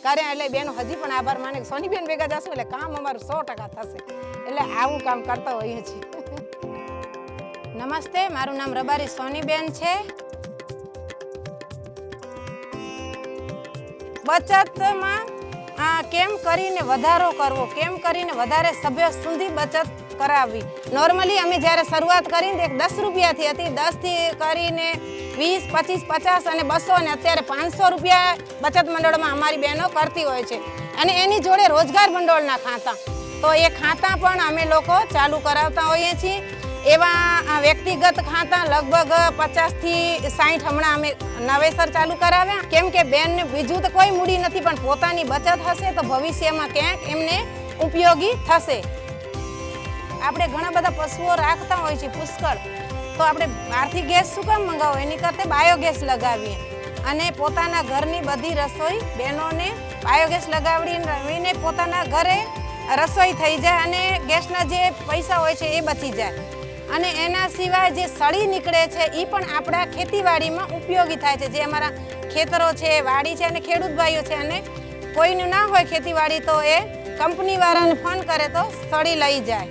કરે એટલે બેનો હજી પણ આભાર માને કે સોનીબેન ભેગા જશું એટલે કામ અમારું 100% થશે. એટલે આવું કામ કરતા હોઈએ છીએ. નમસ્તે, મારું નામ રબારી સોનીબેન છે. બચતમાં કેમ કરીને વધારો કરવો, કેમ કરીને વધારે સભ્યો સુધી બચત કરાવવી. નોર્મલી અમે જ્યારે શરૂઆત કરીને 10 રૂપિયાથી હતી, 10થી કરીને 20, 25, 50 અને 200 અને અત્યારે 500 રૂપિયા બચત મંડળમાં અમારી બહેનો કરતી હોય છે. અને એની જોડે રોજગાર ભંડોળના ખાતા, તો એ ખાતા પણ અમે લોકો ચાલુ કરાવતા હોઈએ છીએ. એવા વ્યક્તિગત ખાતા લગભગ 50 થી 60 હમણાં અમે નવેસર ચાલુ કરાવ્યા. કેમ કે બેનને બીજું તો કોઈ મૂડી નથી, પણ પોતાની બચત હશે તો ભવિષ્યમાં ક્યાંક એમને ઉપયોગી થશે. આપણે ઘણા બધા પશુઓ રાખતા હોય છે પુષ્કળ, તો આપણે બહારથી ગેસ શું કામ મંગાવો, એની કરતાં બાયોગેસ લગાવીએ અને પોતાના ઘરની બધી રસોઈ બહેનોને બાયોગેસ લગાવીને પોતાના ઘરે રસોઈ થઈ જાય અને ગેસના જે પૈસા હોય છે એ બચી જાય. અને એના સિવાય જે સળી નીકળે છે એ પણ આપણા ખેતીવાડીમાં ઉપયોગી થાય છે. જે અમારા ખેતરો છે, વાડી છે અને ખેડૂત ભાઈઓ છે અને કોઈનું ના હોય ખેતીવાડી તો એ કંપનીવાળાને ફોન કરે તો સળી લઈ જાય.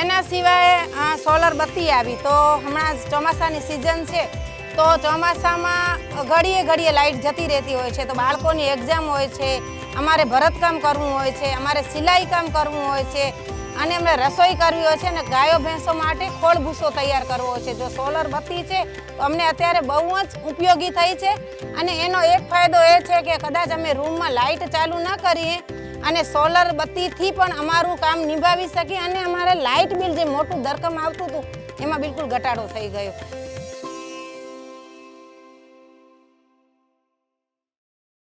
એના સિવાય સોલર બત્તી આવી, તો હમણાં ચોમાસાની સિઝન છે તો ચોમાસામાં ઘડીએ ઘડીએ લાઇટ જતી રહેતી હોય છે. તો બાળકોની એક્ઝામ હોય છે, અમારે ભરતકામ કરવું હોય છે, અમારે સિલાઈ કામ કરવું હોય છે અને અમને રસોઈ કરવી હોય છે અને ગાયો ભેંસો માટે ખોળ ભૂસો તૈયાર કરવો હોય છે. જો સોલર બત્તી છે તો અમને અત્યારે બહુ જ ઉપયોગી થઈ છે. અને એનો એક ફાયદો એ છે કે કદાચ અમે રૂમમાં લાઇટ ચાલુ ન કરીએ અને સોલર બત્તીથી પણ અમારું કામ નિભાવી શકીએ અને અમારે લાઇટ બિલ જે મોટું ધરકમ આવતું હતું એમાં બિલકુલ ઘટાડો થઈ ગયો.